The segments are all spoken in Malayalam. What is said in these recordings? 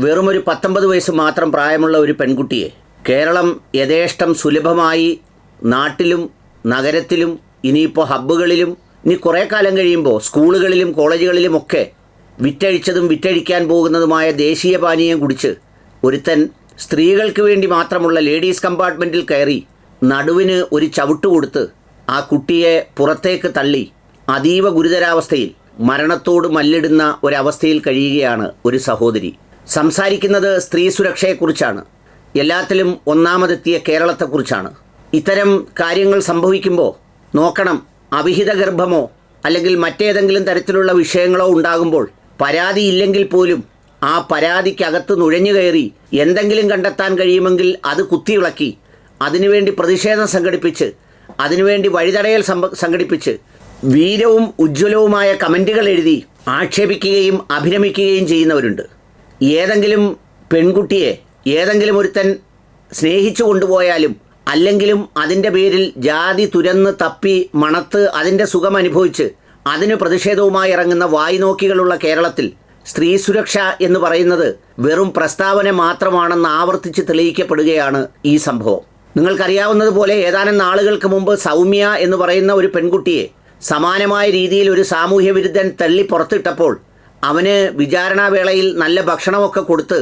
വെറുമൊരു 19 വയസ്സ് മാത്രം പ്രായമുള്ള ഒരു പെൺകുട്ടിയെ കേരളം യഥേഷ്ടം സുലഭമായി നാട്ടിലും നഗരത്തിലും ഇനിയിപ്പോൾ ഹബ്ബുകളിലും ഇനി കുറേ കാലം കഴിയുമ്പോൾ സ്കൂളുകളിലും കോളേജുകളിലുമൊക്കെ വിറ്റഴിച്ചതും വിറ്റഴിക്കാൻ പോകുന്നതുമായ ദേശീയ പാനീയം കുടിച്ച് ഒരുത്തൻ സ്ത്രീകൾക്ക് വേണ്ടി മാത്രമുള്ള ലേഡീസ് കമ്പാർട്ട്മെൻറ്റിൽ കയറി നടുവിന് ഒരു ചവിട്ട് കൊടുത്ത് ആ കുട്ടിയെ പുറത്തേക്ക് തള്ളി അതീവ ഗുരുതരാവസ്ഥയിൽ മരണത്തോട് മല്ലിടുന്ന ഒരവസ്ഥയിൽ കഴിയുകയാണ് ഒരു സഹോദരി. സംസാരിക്കുന്നത് സ്ത്രീ സുരക്ഷയെക്കുറിച്ചാണ്. എല്ലാത്തിലും ഒന്നാമതെത്തിയ കേരളത്തെക്കുറിച്ചാണ്. ഇത്തരം കാര്യങ്ങൾ സംഭവിക്കുമ്പോൾ നോക്കണം, അവിഹിത ഗർഭമോ അല്ലെങ്കിൽ മറ്റേതെങ്കിലും തരത്തിലുള്ള വിഷയങ്ങളോ ഉണ്ടാകുമ്പോൾ പരാതിയില്ലെങ്കിൽ പോലും ആ പരാതിക്കകത്ത് നുഴഞ്ഞു കയറി എന്തെങ്കിലും കണ്ടെത്താൻ കഴിയുമെങ്കിൽ അത് കുത്തിയിളക്കി അതിനുവേണ്ടി പ്രതിഷേധം സംഘടിപ്പിച്ച് അതിനുവേണ്ടി വഴിതടയൽ സംഘടിപ്പിച്ച് വീരവും ഉജ്ജ്വലവുമായ കമൻറ്റുകൾ എഴുതി ആക്ഷേപിക്കുകയും അഭിരമിക്കുകയും ചെയ്യുന്നവരുണ്ട്. ഏതെങ്കിലും പെൺകുട്ടിയെ ഏതെങ്കിലും ഒരുത്തൻ സ്നേഹിച്ചു കൊണ്ടുപോയാലും അല്ലെങ്കിലും അതിൻ്റെ പേരിൽ ജാതി തുരന്ന് തപ്പി മണത്ത് അതിൻ്റെ സുഖം അനുഭവിച്ച് അതിന് പ്രതിഷേധവുമായി ഇറങ്ങുന്ന വായ്നോക്കികളുള്ള കേരളത്തിൽ സ്ത്രീ സുരക്ഷ എന്ന് പറയുന്നത് വെറും പ്രസ്താവന മാത്രമാണെന്ന് ആവർത്തിച്ച് തെളിയിക്കപ്പെടുകയാണ് ഈ സംഭവം. നിങ്ങൾക്കറിയാവുന്നതുപോലെ ഏതാനും നാളുകൾക്ക് മുമ്പ് സൗമ്യ എന്ന് പറയുന്ന ഒരു പെൺകുട്ടിയെ സമാനമായ രീതിയിൽ ഒരു സാമൂഹ്യ വിരുദ്ധൻ തള്ളി പുറത്തിട്ടപ്പോൾ അവന് വിചാരണാവേളയിൽ നല്ല ഭക്ഷണമൊക്കെ കൊടുത്ത്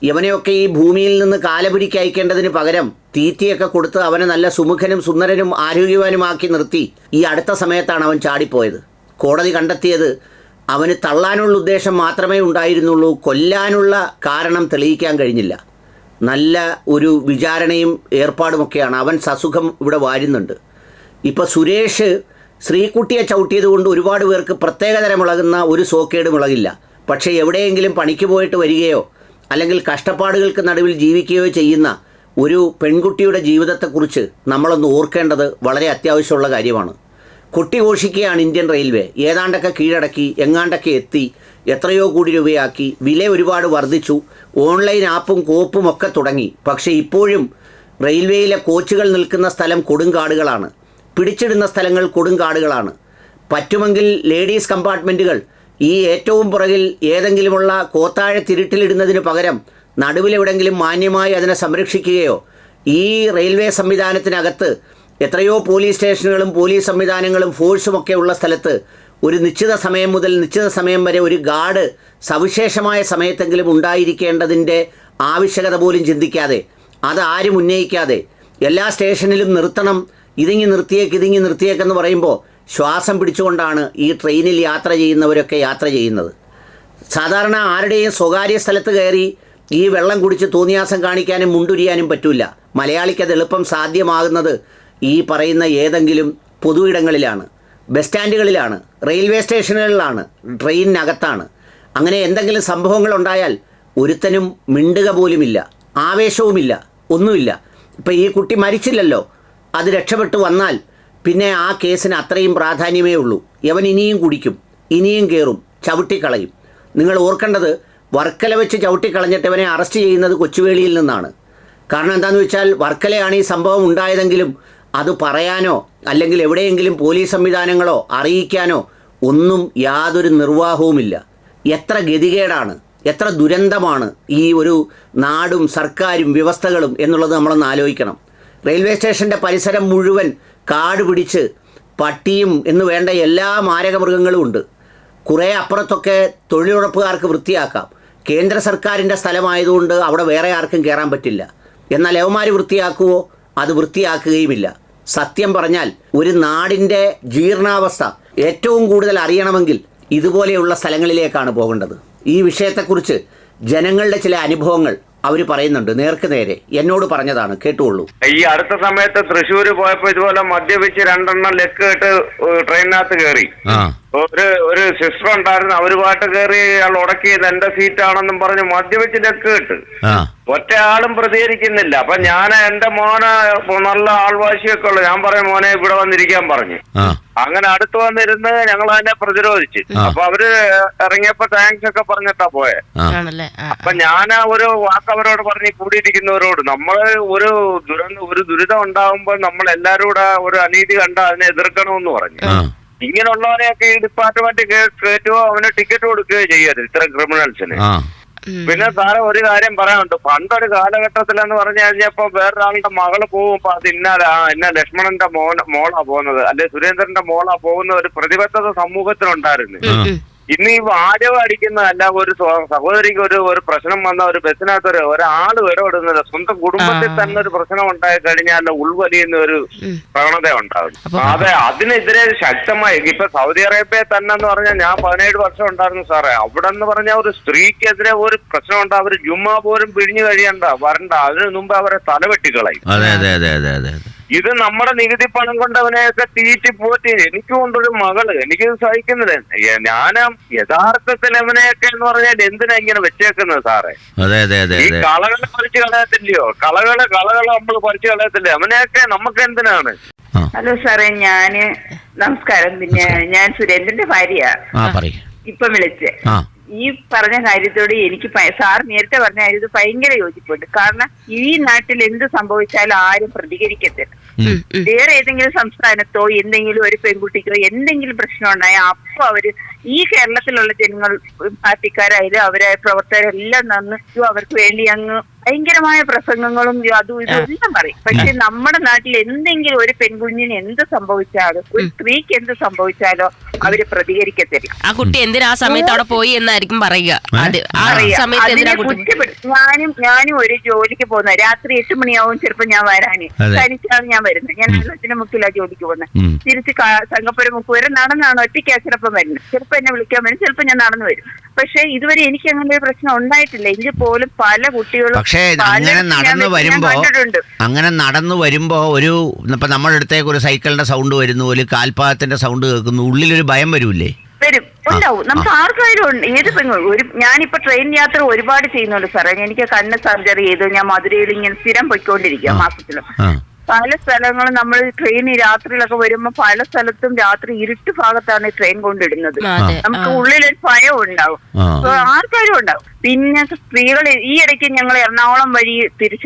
ഇവനെയൊക്കെ ഈ ഭൂമിയിൽ നിന്ന് കാലപിടിക്ക് അയക്കേണ്ടതിന് പകരം തീറ്റിയൊക്കെ കൊടുത്ത് അവനെ നല്ല സുമുഖനും സുന്ദരനും ആരോഗ്യവാനുമാക്കി നിർത്തി ഈ അടുത്ത സമയത്താണ് അവൻ ചാടിപ്പോയത്. കോടതി കണ്ടെത്തിയത് അവന് തള്ളാനുള്ള ഉദ്ദേശം മാത്രമേ ഉണ്ടായിരുന്നുള്ളൂ, കൊല്ലാനുള്ള കാരണം തെളിയിക്കാൻ കഴിഞ്ഞില്ല. നല്ല ഒരു വിചാരണയും ഏർപ്പാടുമൊക്കെയാണ്. അവൻ സസുഖം ഇവിടെ വാരുന്നുണ്ട്. ഇപ്പോൾ സുരേഷ് ശ്രീകുട്ടിയെ ചവിട്ടിയത് കൊണ്ട് ഒരുപാട് പേർക്ക് പ്രത്യേകതരം ഇളകുന്ന ഒരു സോക്കേടും ഇളകില്ല. പക്ഷേ എവിടെയെങ്കിലും പണിക്ക് പോയിട്ട് വരികയോ അല്ലെങ്കിൽ കഷ്ടപ്പാടുകൾക്ക് നടുവിൽ ജീവിക്കുകയോ ചെയ്യുന്ന ഒരു പെൺകുട്ടിയുടെ ജീവിതത്തെക്കുറിച്ച് നമ്മളൊന്ന് ഓർക്കേണ്ടത് വളരെ അത്യാവശ്യമുള്ള കാര്യമാണ്. കൊട്ടിഘോഷിക്കുകയാണ് ഇന്ത്യൻ റെയിൽവേ. ഏതാണ്ടൊക്കെ കീഴടക്കി, എങ്ങാണ്ടൊക്കെ എത്തി, എത്രയോ കോടി രൂപയാക്കി, വില ഒരുപാട് വർദ്ധിച്ചു, ഓൺലൈൻ ആപ്പും കോപ്പും ഒക്കെ തുടങ്ങി. പക്ഷേ ഇപ്പോഴും റെയിൽവേയിലെ കോച്ചുകൾ നിൽക്കുന്ന സ്ഥലം കൊടുങ്കാടുകളാണ്, പിടിച്ചിടുന്ന സ്ഥലങ്ങൾ കൊടുങ്കാടുകളാണ്. പറ്റുമെങ്കിൽ ലേഡീസ് കമ്പാർട്ട്മെൻറ്റുകൾ ഈ ഏറ്റവും പുറകിൽ ഏതെങ്കിലുമുള്ള കോത്താഴത്തിരുട്ടിലിടുന്നതിന് പകരം നടുവിലെവിടെങ്കിലും മാന്യമായി അതിനെ സംരക്ഷിക്കുകയോ ഈ റെയിൽവേ സംവിധാനത്തിനകത്ത് എത്രയോ പോലീസ് സ്റ്റേഷനുകളും പോലീസ് സംവിധാനങ്ങളും ഫോഴ്സുമൊക്കെ ഉള്ള സ്ഥലത്ത് ഒരു നിശ്ചിത സമയം മുതൽ നിശ്ചിത സമയം വരെ ഒരു ഗാർഡ് സവിശേഷമായ സമയത്തെങ്കിലും ഉണ്ടായിരിക്കേണ്ടതിൻ്റെ ആവശ്യകത പോലും ചിന്തിക്കാതെ, അതാരും ഉന്നയിക്കാതെ എല്ലാ സ്റ്റേഷനിലും നിർത്തണം, ഇതിങ്ങി നിർത്തിയേക്കെന്ന് പറയുമ്പോൾ ശ്വാസം പിടിച്ചുകൊണ്ടാണ് ഈ ട്രെയിനിൽ യാത്ര ചെയ്യുന്നവരൊക്കെ യാത്ര ചെയ്യുന്നത്. സാധാരണ ആരുടെയും സ്വകാര്യ സ്ഥലത്ത് കയറി ഈ വെള്ളം കുടിച്ച് തോന്നിയാസം കാണിക്കാനും മുണ്ടുരിയാനും പറ്റില്ല. മലയാളിക്കത് എളുപ്പം സാധ്യമാകുന്നത് ഈ പറയുന്ന ഏതെങ്കിലും പൊതു ഇടങ്ങളിലാണ്, ബസ് സ്റ്റാൻഡുകളിലാണ്, റെയിൽവേ സ്റ്റേഷനുകളിലാണ്, ട്രെയിനിനകത്താണ്. അങ്ങനെ എന്തെങ്കിലും സംഭവങ്ങളുണ്ടായാൽ ഒരുത്തനും മിണ്ടുക പോലുമില്ല, ആവേശവുമില്ല, ഒന്നുമില്ല. ഇപ്പം ഈ കുട്ടി മരിച്ചില്ലല്ലോ, അത് രക്ഷപ്പെട്ടു വന്നാൽ പിന്നെ ആ കേസിന് അത്രയും പ്രാധാന്യമേ ഉള്ളൂ. യവൻ ഇനിയും കുടിക്കും, ഇനിയും കയറും, ചവിട്ടിക്കളയും. നിങ്ങൾ ഓർക്കേണ്ടത് വർക്കല വെച്ച് ചവിട്ടിക്കളഞ്ഞിട്ട് ഇവനെ അറസ്റ്റ് ചെയ്യുന്നത് കൊച്ചുവേളിയിൽ നിന്നാണ്. കാരണം എന്താണെന്ന് വെച്ചാൽ വർക്കലയാണ് ഈ സംഭവം ഉണ്ടായതെങ്കിലും അത് പറയാനോ അല്ലെങ്കിൽ എവിടെയെങ്കിലും പോലീസ് സംവിധാനങ്ങളോ അറിയിക്കാനോ ഒന്നും യാതൊരു നിർവാഹവുമില്ല. എത്ര ഗതികേടാണ്, എത്ര ദുരന്തമാണ് ഈ ഒരു നാടും സർക്കാരും വ്യവസ്ഥകളും എന്നുള്ളത് നമ്മളൊന്ന് ആലോചിക്കണം. റെയിൽവേ സ്റ്റേഷൻ്റെ പരിസരം മുഴുവൻ കാട് പിടിച്ച് പട്ടിയും എന്ന് വേണ്ട എല്ലാ മാരകമൃഗങ്ങളും ഉണ്ട്. കുറേ അപ്പുറത്തൊക്കെ തൊഴിലുറപ്പുകാർക്ക് വൃത്തിയാക്കാം. കേന്ദ്ര സർക്കാരിൻ്റെ സ്ഥലമായതുകൊണ്ട് അവിടെ വേറെ ആർക്കും കയറാൻ പറ്റില്ല. എന്നാൽ യവന്മാർ വൃത്തിയാക്കുമോ? അത് വൃത്തിയാക്കുകയുമില്ല. സത്യം പറഞ്ഞാൽ ഒരു നാടിൻ്റെ ജീർണാവസ്ഥ ഏറ്റവും കൂടുതൽ അറിയണമെങ്കിൽ ഇതുപോലെയുള്ള സ്ഥലങ്ങളിലേക്കാണ് പോകേണ്ടത്. ഈ വിഷയത്തെക്കുറിച്ച് ജനങ്ങളുടെ ചില അനുഭവങ്ങൾ അവർ പറയുന്നുണ്ട്. നേർക്ക് നേരെ എന്നോട് പറഞ്ഞതാണ്, കേട്ടുകൊള്ളൂ. ഈ അടുത്ത സമയത്ത് തൃശ്ശൂര് പോയപ്പോ ഇതുപോലെ മദ്യപിച്ച് 2 ലെക്ക് ഇട്ട് ട്രെയിനിനകത്ത് കയറി. ഒരു സിസ്റ്റർ ഉണ്ടായിരുന്നു, അവരുമായിട്ട് കയറി അയാൾ ഉടക്കിയത് എന്റെ സീറ്റാണെന്നും പറഞ്ഞ് മദ്യപിച്ച് ലെക്ക് ഇട്ട്. ഒറ്റ ആളും പ്രതികരിക്കുന്നില്ല. അപ്പൊ ഞാൻ എന്റെ മോനെ നല്ല ആൾവാശിയൊക്കെ ഉള്ളു, ഞാൻ പറയും മോനെ ഇവിടെ വന്നിരിക്കാൻ പറഞ്ഞു. അങ്ങനെ അടുത്ത് വന്നിരുന്ന് ഞങ്ങൾ അതിനെ പ്രതിരോധിച്ച്. അപ്പൊ അവര് ഇറങ്ങിയപ്പോ താങ്ക്സ് ഒക്കെ പറഞ്ഞിട്ടാ പോയെ. അപ്പൊ ഞാൻ ഒരു വാക്കവരോട് പറഞ്ഞ് കൂടിയിരിക്കുന്നവരോട്, നമ്മള് ഒരു ദുരിതം ഉണ്ടാകുമ്പോൾ നമ്മൾ എല്ലാരും കൂടെ ഒരു അനീതി കണ്ട അതിനെ എതിർക്കണമെന്ന് പറഞ്ഞു. ഇങ്ങനെയുള്ളവരെയൊക്കെ ഈ ഡിപ്പാർട്ട്മെന്റ് കയറ്റുകയോ അവന് ടിക്കറ്റ് കൊടുക്കുകയോ ചെയ്യരുത്, ഇത്തരം ക്രിമിനൽസിന്. പിന്നെ സാറെ ഒരു കാര്യം പറയാനുണ്ട്. പണ്ടൊരു കാലഘട്ടത്തിലെന്ന് പറഞ്ഞു കഴിഞ്ഞപ്പോ വേറൊരാളുടെ മകള് പോകുമ്പോ അത് ഇന്ന ലക്ഷ്മണന്റെ മോളാ പോകുന്നത്, അല്ലെ സുരേന്ദ്രന്റെ മോളാ പോകുന്ന ഒരു പ്രതിബദ്ധത സമൂഹത്തിനുണ്ടായിരുന്നു. ഇന്ന് ഈ വാചകം അടിക്കുന്നതല്ല, ഒരു സഹോദരിക്ക് ഒരു പ്രശ്നം വന്ന ഒരു ബസ്സിനകത്ത് ഒരാൾ ഇടപെടുന്നില്ല. സ്വന്തം കുടുംബത്തിൽ തന്നെ ഒരു പ്രശ്നം ഉണ്ടായി കഴിഞ്ഞാൽ ഉൾവലിയുന്ന ഒരു പ്രവണത ഉണ്ടാകും. അതെ, അതിനെതിരെ ശക്തമായി ഇപ്പൊ സൗദി അറേബ്യയിൽ തന്നെ എന്ന് പറഞ്ഞാൽ ഞാൻ 17 വർഷം ഉണ്ടായിരുന്നു സാറേ. അവിടെ എന്ന് പറഞ്ഞാൽ ഒരു സ്ത്രീക്കെതിരെ ഒരു പ്രശ്നം ഉണ്ട്, അവര് ജുമ്മ പോലും പിഴിഞ്ഞു വരണ്ട, അതിനു മുമ്പ് അവരെ തലവെട്ടിക്കളയും. ഇത് നമ്മുടെ നികുതി പണം കൊണ്ടവനെയൊക്കെ തീറ്റി പോറ്റി. എനിക്ക് കൊണ്ടൊരു മകള്, എനിക്കിത് സഹിക്കുന്നില്ല. ഞാൻ യഥാർത്ഥത്തിൽ അവനെയൊക്കെ എന്ന് പറഞ്ഞാൽ എന്തിനാ ഇങ്ങനെ വെച്ചേക്കുന്നത് സാറേ? ഈ കളകളെ പറിച്ചു കളയത്തില്ലയോ? കളകളെ നമ്മൾ പറിച്ചു കളയത്തില്ലേ? അവനെയൊക്കെ നമുക്ക് എന്തിനാണ്? ഹലോ സാറേ, നമസ്കാരം. പിന്നെ ഞാൻ സുരേന്ദ്രന്റെ ഭാര്യ. ഇപ്പൊ വിളിച്ചേ ഈ പറഞ്ഞ കാര്യത്തോട് എനിക്ക് സാർ നേരത്തെ പറഞ്ഞ കാര്യത്തിൽ ഭയങ്കര യോജിപ്പുണ്ട്. കാരണം ഈ നാട്ടിൽ എന്ത് സംഭവിച്ചാലും ആരും പ്രതികരിക്കത്തില്ല. വേറെ ഏതെങ്കിലും സംസ്ഥാനത്തോ എന്തെങ്കിലും ഒരു പെൺകുട്ടിക്കോ എന്തെങ്കിലും പ്രശ്നം ഉണ്ടായാൽ അപ്പൊ അവര് ഈ കേരളത്തിലുള്ള ജനങ്ങൾ, പാർട്ടിക്കാരായാലും അവരെ പ്രവർത്തകരെല്ലാം നന്നു അവർക്ക് വേണ്ടി അങ്ങ് ഭയങ്കരമായ പ്രസംഗങ്ങളും അതും ഇതും എല്ലാം പറയും. പക്ഷെ നമ്മുടെ നാട്ടിൽ എന്തെങ്കിലും ഒരു പെൺകുഞ്ഞിന് എന്ത് സംഭവിച്ചാലും, ഒരു സ്ത്രീക്ക് എന്ത് സംഭവിച്ചാലോ അവര് പ്രതികരിക്കത്തില്ല. ആ കുട്ടി എന്തിനാ ആ സമയത്ത് അവിടെ പോയി എന്നായിരിക്കും പറയുക. ഞാനും ഒരു ജോലിക്ക് പോകുന്ന രാത്രി 8 മണിയാവും ചിലപ്പോ ഞാൻ വരാന്. തനിച്ചാണ് ഞാൻ വരുന്നത്. ഞാൻ ആലോചന മുക്കിലാ ജോലിക്ക് പോകുന്നത്. തിരിച്ച് സംഘപ്പുരം മുക്ക് വരെ നടന്നാണ് ഒറ്റയ്ക്കാ ചിലപ്പോൾ വരുന്നത്. ചിലപ്പോ എന്നെ വിളിക്കാൻ വരും, ചിലപ്പോ ഞാൻ നടന്നു വരും. പക്ഷെ ഇതുവരെ എനിക്ക് അങ്ങനെ ഒരു പ്രശ്നം ഉണ്ടായിട്ടില്ല. എങ്കിൽ പോലും പല കുട്ടികളും അങ്ങനെ നടന്നു വരുമ്പോ ഒരു ഇപ്പൊ നമ്മുടെ അടുത്തേക്ക് ഒരു സൈക്കിളിന്റെ സൗണ്ട് വരുന്നു, ഒരു കാൽപാദത്തിന്റെ സൗണ്ട് കേൾക്കുന്നു, ഉള്ളിലൊരു ഭയം വരൂലേ? വരും, ഉണ്ടാവും. നമുക്ക് ആർക്കായാലും ഉണ്ട്. ഏത് ഞാനിപ്പോ ട്രെയിൻ യാത്ര ഒരുപാട് ചെയ്യുന്നുണ്ട് സാറേ. എനിക്ക് കണ്ണ് സർജറി ചെയ്തു. ഞാൻ മധുരയിൽ ഇങ്ങനെ സ്ഥിരം പൊയ്ക്കൊണ്ടിരിക്കുക മാസത്തിലും. പല സ്ഥലങ്ങളും നമ്മൾ ട്രെയിൻ രാത്രിയിലൊക്കെ വരുമ്പോ പല സ്ഥലത്തും രാത്രി ഇരുട്ട് ഭാഗത്താണ് ട്രെയിൻ കൊണ്ടിടുന്നത്. നമുക്ക് ഉള്ളിലൊരു ഭയം ഉണ്ടാവും, ആർക്കാരും ഉണ്ടാവും. പിന്നെ സ്ത്രീകൾ ഈ ഇടയ്ക്ക് ഞങ്ങൾ എറണാകുളം വഴി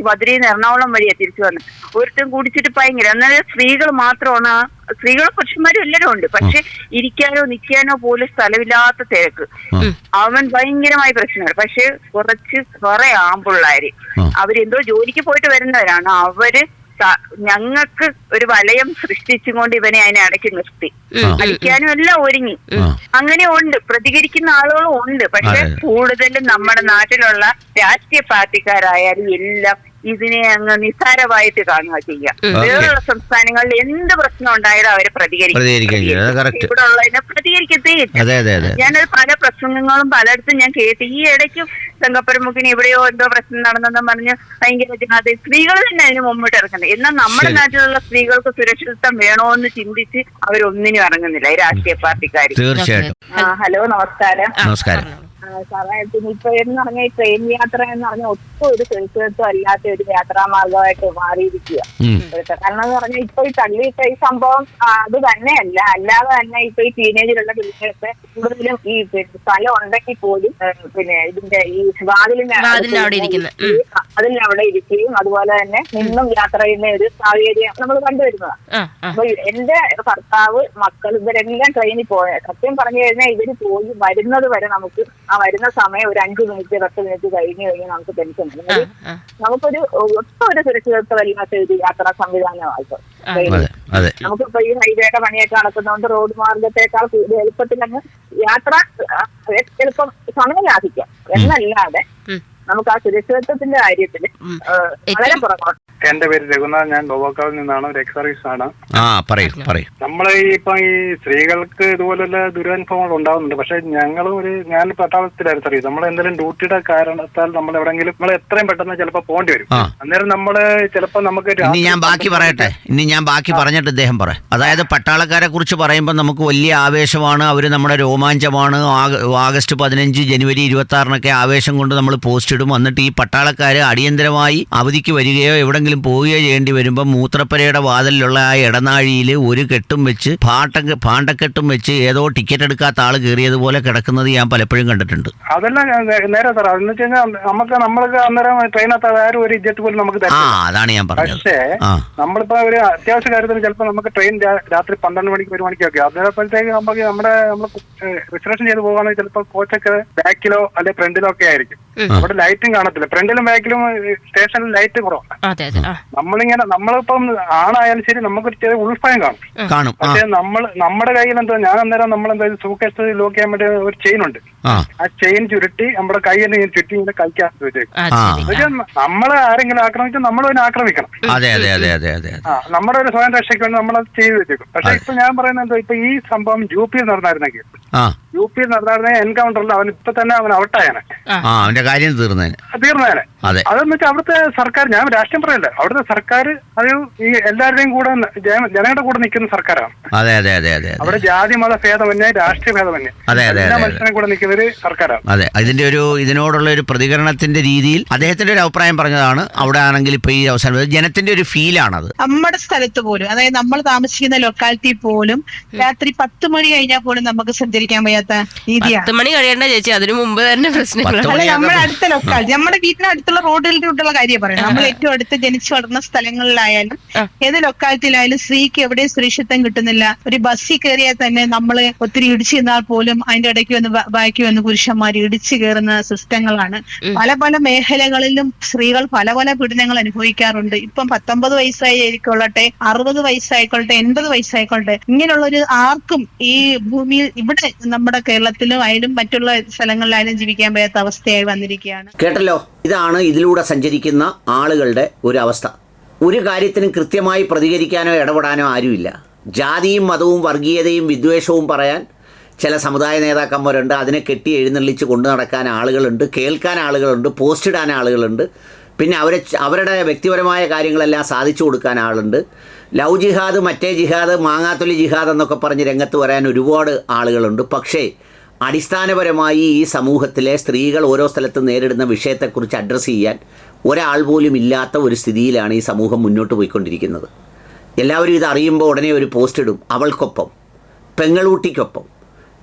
മധുരയിൽ നിന്ന് എറണാകുളം വഴിയാണ് തിരിച്ചു വന്നത്. ഒരുത്തം കുടിച്ചിട്ട് ഭയങ്കര, എന്നാലും സ്ത്രീകൾ മാത്രമാണ്, സ്ത്രീകളും പുരുഷന്മാരും എല്ലാവരും ഉണ്ട്. പക്ഷെ ഇരിക്കാനോ നിൽക്കാനോ പോലും സ്ഥലമില്ലാത്ത തിരക്ക്. അവൻ ഭയങ്കരമായ പ്രശ്നമാണ്. പക്ഷെ കുറെ ആമ്പിള്ളാര് അവരെന്തോ ജോലിക്ക് പോയിട്ട് വരുന്നവരാണ്. അവര് ഞങ്ങൾക്ക് ഒരു വലയം സൃഷ്ടിച്ചുകൊണ്ട് ഇവനെ അതിനെ അടക്കി നിർത്തി അടിക്കാനും എല്ലാം ഒരുങ്ങി. അങ്ങനെ ഉണ്ട്, പ്രതികരിക്കുന്ന ആളുകളും ഉണ്ട്. പക്ഷെ കൂടുതലും നമ്മുടെ നാട്ടിലുള്ള രാഷ്ട്രീയ പാർട്ടിക്കാരായാലും എല്ലാം ഇതിനെ അങ്ങ് നിസ്സാരമായിട്ട് കാണുക ചെയ്യാം. വേറെയുള്ള സംസ്ഥാനങ്ങളിൽ എന്ത് പ്രശ്നം ഉണ്ടായാലും അവരെ ഇവിടെ ഉള്ളതിനെ പ്രതികരിക്കത്തേയില്ല. ഞാനത് പല പ്രസംഗങ്ങളും പലയിടത്തും ഞാൻ കേട്ട്. ഈ ഇടയ്ക്ക് സംഘപ്പരമുക്കിന് എവിടെയോ എന്തോ പ്രശ്നം നടന്നെന്ന് പറഞ്ഞ് ഭയങ്കര സ്ത്രീകൾ തന്നെ അതിന് മുമ്പോട്ട് ഇറങ്ങുന്നത്. എന്നാൽ നമ്മുടെ നാട്ടിലുള്ള സ്ത്രീകൾക്ക് സുരക്ഷിതത്വം വേണോന്ന് ചിന്തിച്ച് അവരൊന്നിനും ഇറങ്ങുന്നില്ല ഈ രാഷ്ട്രീയ പാർട്ടിക്കാർ. ഹലോ, നമസ്കാരം. സാറേ, ഇപ്പൊ എന്ന് പറഞ്ഞ ഈ ട്രെയിൻ യാത്ര എന്ന് പറഞ്ഞാൽ ഒട്ടും ഒരു സുരക്ഷിതത്വം അല്ലാത്ത ഒരു യാത്രാമാർഗമായിട്ട് മാറിയിരിക്കുക ഇപ്പോഴത്തെ. കാരണം എന്ന് പറഞ്ഞാൽ ഇപ്പൊ ഈ തള്ളിയിട്ട ഈ സംഭവം അത് തന്നെയല്ല, അല്ലാതെ തന്നെ ഇപ്പൊ ഈ ടീനേജിലുള്ള പിള്ളേർക്ക് കൂടുതലും ഈ സ്ഥലം ഉണ്ടെങ്കിൽ പോലും പിന്നെ ഇതിന്റെ ഈ വാതിലിന്റെ അവിടെ ഇരിക്കുകയും അതുപോലെ തന്നെ നിന്നും യാത്ര ചെയ്യുന്ന ഒരു സാഹചര്യം നമ്മൾ കണ്ടുവരുന്നതാണ്. അപ്പൊ എന്റെ ഭർത്താവ്, മക്കൾ ഇവരെല്ലാം ട്രെയിനിൽ പോയ, സത്യം പറഞ്ഞു കഴിഞ്ഞാൽ ഇവര് പോയി വരുന്നത് വരെ നമുക്ക് വരുന്ന സമയം ഒരു 5 മിനിറ്റ് 10 മിനിറ്റ് കഴിഞ്ഞ് നമുക്ക് ടെൻഷൻ വരും. നമുക്കൊരു ഒട്ടും ഒരു സുരക്ഷിതത്വമല്ലാത്ത ഒരു യാത്രാ സംവിധാനമായിട്ട് നമുക്കിപ്പോ ഈ ഹൈവേയുടെ പണിയൊക്കെ നടക്കുന്നതുകൊണ്ട് റോഡ് മാർഗത്തെക്കാൾ കൂടുതൽ എളുപ്പത്തിൽ അങ്ങ് യാത്ര എളുപ്പം സമയം ലാഭിക്കാം എന്നല്ലാതെ നമുക്ക് ആ സുരക്ഷിതത്വത്തിന്റെ കാര്യത്തിൽ വളരെ പുറകോട്ട്. എന്റെ പേര് രഘുനാഥ്, ഞാൻ ബോബോക്കാവിൽ നിന്നാണ്, ഒരു എക്സ് സർവീസ് ആണ്. നമ്മളെ ഇപ്പൊ ഈ സ്ത്രീകൾക്ക് ഇതുപോലുള്ള ദുരനുഭവങ്ങൾ ഉണ്ടാവുന്നുണ്ട്. പക്ഷെ ഞാൻ പട്ടാളത്തിലായിരുന്നു സർവീസ്. നമ്മൾ എന്തെങ്കിലും ഡ്യൂട്ടിയുടെ കാരണത്താൽ നമ്മൾ എവിടെങ്കിലും നമ്മൾ എത്രയും പെട്ടെന്ന് ചിലപ്പോൾ പോകേണ്ടി വരും. അന്നേരം നമ്മള് ചിലപ്പോ നമുക്ക് ഞാൻ ബാക്കി പറഞ്ഞിട്ട് ഇദ്ദേഹം പറയാം. അതായത് പട്ടാളക്കാരെ കുറിച്ച് പറയുമ്പോൾ നമുക്ക് വലിയ ആവേശമാണ്, അവര് നമ്മുടെ രോമാഞ്ചമാണ്. ആഗസ്റ്റ് 15 ജനുവരി 26 ആവേശം കൊണ്ട് നമ്മൾ പോസ്റ്റ് ഇടും. എന്നിട്ട് ഈ പട്ടാളക്കാര് അടിയന്തരമായി അവധിക്ക് വരികയോ എവിടെങ്കിലും എവിടെയെങ്കിലും പോവുകയോ ചെയ്യേണ്ടി വരുമ്പോൾ മൂത്രപ്പുരയുടെ വാതിലുള്ള ആ ഇടനാഴിയിൽ ഒരു കെട്ടും വെച്ച് പാണ്ടക്കെട്ടും വെച്ച് ഏതോ ടിക്കറ്റ് എടുക്കാത്ത ആൾ കയറിയതുപോലെ കിടക്കുന്നത് ഞാൻ പലപ്പോഴും കണ്ടിട്ടുണ്ട്. അതെല്ലാം നേരെ സാർ. അതെന്ന് വെച്ച് കഴിഞ്ഞാൽ നമ്മൾക്ക് അന്നേരം ട്രെയിനകത്ത് ആരും ഒരു ഇജ്ജറ്റ് പോലും നമുക്ക് തരും. അതാണ് ഞാൻ പറഞ്ഞത്. പക്ഷേ നമ്മളിപ്പോ ഒരു അത്യാവശ്യ കാര്യത്തിന് ചിലപ്പോൾ നമുക്ക് ട്രെയിൻ രാത്രി 12 മണിക്ക് 1 മണിക്കൊക്കെ അതിനപ്പോഴത്തേക്ക് നമ്മൾ റിസർവേഷൻ ചെയ്ത് പോകുകയാണെങ്കിൽ ചിലപ്പോൾ കോച്ചൊക്കെ ബാക്കിലോ അല്ലെ ഫ്രണ്ടിലോ ഒക്കെ ആയിരിക്കും. അവിടെ ലൈറ്റും കാണത്തില്ല. ഫ്രണ്ടിലും ബാക്കിലും സ്റ്റേഷനിൽ ലൈറ്റ് കുറവാണ്. നമ്മളിപ്പം ആണായാലും ശരി നമുക്കൊരു ചെറിയ ഉൾഭയം കാണും. പക്ഷെ നമ്മുടെ കയ്യിൽ എന്താ, ഞാൻ അന്നേരം നമ്മളെന്തായാലും സൂക്കേസ് ലോക്ക് ചെയ്യാൻ വേണ്ടി ഒരു ചെയിൻ ഉണ്ട്. ആ ചെയിൻ ചുരുട്ടി നമ്മുടെ കൈയ്യിൽ ചുറ്റി ഇങ്ങനെ കളിക്കാൻ വെച്ചേക്കും. നമ്മളെ ആരെങ്കിലും ആക്രമിച്ചാൽ നമ്മൾ തന്നെ ആക്രമിക്കണം. നമ്മുടെ ഒരു സ്വയം രക്ഷയ്ക്ക് വേണ്ടി നമ്മളത് ചെയ്തു വെച്ചേക്കും. പക്ഷെ ഇപ്പൊ ഞാൻ പറയുന്നത് എന്താ, ഇപ്പൊ ഈ സംഭവം UP നടന്നായിരുന്നെങ്കിൽ എൻകൗണ്ടറിൽ അവൻ ഇപ്പൊ തന്നെ അവൻ ഔട്ടായാണ്, അവന്റെ കാര്യം തീർന്നേനെ. അതെന്ന് വെച്ചാൽ അവിടുത്തെ സർക്കാർ, ഞാൻ രാഷ്ട്രീയം പറയല്ല, അവിടുത്തെ സർക്കാർ അത് ഈ എല്ലാവരുടെയും കൂടെ ജനങ്ങളുടെ കൂടെ നിൽക്കുന്ന സർക്കാരാണ്. അവിടെ ജാതി മത ഭേദമന്യേ രാഷ്ട്രീയ ഭേദമന്യേ എല്ലാ മനുഷ്യനെ കൂടെ നിൽക്കുന്ന ഒരു സർക്കാരാണ്. അതെ, ഇതിനോടുള്ള ഒരു പ്രതികരണത്തിന്റെ രീതിയിൽ അദ്ദേഹത്തിന്റെ ഒരു അഭിപ്രായം പറഞ്ഞതാണ്. അവിടെ ആണെങ്കിൽ ഇപ്പൊ ഈ അവസാനം ജനത്തിന്റെ ഒരു ഫീലാണത്. നമ്മുടെ സ്ഥലത്ത് പോലും, അതായത് നമ്മൾ താമസിക്കുന്ന ലൊക്കാലിറ്റി പോലും രാത്രി 10 മണി കഴിഞ്ഞാൽ പോലും നമുക്ക് സഞ്ചരിക്കാൻ വയ്യാത്ത രീതിയാണ്. 10 മണി കഴിയണ്ട ചേച്ചി, അതിനു മുമ്പ് തന്നെ പ്രശ്നങ്ങൾ. നമ്മുടെ അടുത്ത ലൊക്കാലിറ്റി, നമ്മുടെ വീട്ടിന് അടുത്തുള്ള റോഡിലുള്ള കാര്യം പറയാം. നമ്മൾ ഏറ്റവും അടുത്ത് ജനിച്ചു വളർന്ന സ്ഥലങ്ങളിലായാലും ഏത് ലൊക്കാലിറ്റിയിലായാലും സ്ത്രീക്ക് എവിടെയും സുരക്ഷിതം കിട്ടുന്നില്ല. ഒരു ബസ്സിൽ കയറിയാൽ തന്നെ നമ്മൾ ഒത്തിരി ഇടിച്ചു നിന്നാൽ പോലും അതിന്റെ ഇടയ്ക്ക് വന്ന് ബാക്കി വന്ന് പുരുഷന്മാർ ഇടിച്ചു കയറുന്ന സിസ്റ്റങ്ങളാണ്. പല പല മേഖലകളിലും സ്ത്രീകൾ പല പല പീഡനങ്ങൾ അനുഭവിക്കാറുണ്ട്. ഇപ്പം 19 വയസ്സായിരിക്കൊള്ളട്ടെ, 60 വയസ്സായിക്കൊള്ളട്ടെ, 80 വയസ്സായിക്കൊള്ളട്ടെ, ഇങ്ങനെയുള്ളൊരു ആർക്കും ഈ ഭൂമിയിൽ ഇവിടെ നമ്മുടെ കേരളത്തിലും ആയാലും മറ്റുള്ള സ്ഥലങ്ങളിലായാലും ജീവിക്കാൻ വയ്യാത്ത അവസ്ഥയായി വന്നിരിക്കുകയാണ്. കേട്ടല്ലോ, ഇതാണ് ഇതിലൂടെ സഞ്ചരിക്കുന്ന ആളുകളുടെ ഒരു അവസ്ഥ. ഒരു കാര്യത്തിനും കൃത്യമായി പ്രതികരിക്കാനോ ഇടപെടാനോ ആരുമില്ല. ജാതിയും മതവും വർഗീയതയും വിദ്വേഷവും പറയാൻ ചില സമുദായ നേതാക്കന്മാരുണ്ട്. അതിനെ കെട്ടി എഴുന്നള്ളിച്ച് കൊണ്ടു നടക്കാൻ ആളുകളുണ്ട്, കേൾക്കാൻ ആളുകളുണ്ട്, പോസ്റ്റ് ഇടാൻ ആളുകളുണ്ട്, പിന്നെ അവരുടെ വ്യക്തിപരമായ കാര്യങ്ങളെല്ലാം സാധിച്ചു കൊടുക്കാൻ ആളുണ്ട്. ലവ് ജിഹാദ്, മറ്റേ ജിഹാദ്, മാങ്ങാത്തൊലി ജിഹാദ് എന്നൊക്കെ പറഞ്ഞ് രംഗത്ത് വരാൻ ഒരുപാട് ആളുകളുണ്ട്. പക്ഷേ അടിസ്ഥാനപരമായി ഈ സമൂഹത്തിലെ സ്ത്രീകൾ ഓരോ സ്ഥലത്ത് നേരിടുന്ന വിഷയത്തെക്കുറിച്ച് അഡ്രസ്സ് ചെയ്യാൻ ഒരാൾ പോലും ഇല്ലാത്ത ഒരു സ്ഥിതിയിലാണ് ഈ സമൂഹം മുന്നോട്ട് പോയിക്കൊണ്ടിരിക്കുന്നത്. എല്ലാവരും ഇത് അറിയുമ്പോൾ ഉടനെ ഒരു പോസ്റ്റ് ഇടും, അവൾക്കൊപ്പം, പെങ്ങളൂട്ടിക്കൊപ്പം,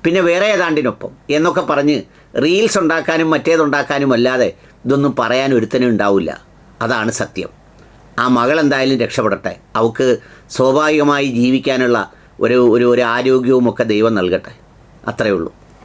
പിന്നെ വേറെ ഏതാണ്ടിനൊപ്പം എന്നൊക്കെ പറഞ്ഞ് റീൽസ് ഉണ്ടാക്കാനും മറ്റേതുണ്ടാക്കാനും അല്ലാതെ ഇതൊന്നും പറയാൻ ഒരുത്തനും ഉണ്ടാവില്ല. അതാണ് സത്യം. ആ മകൾ എന്തായാലും രക്ഷപ്പെടട്ടെ. അവൾക്ക് സ്വാഭാവികമായി ജീവിക്കാനുള്ള ഒരു ആരോഗ്യവും ഒക്കെ ദൈവം നൽകട്ടെ. അത്രയേ ഉള്ളൂ.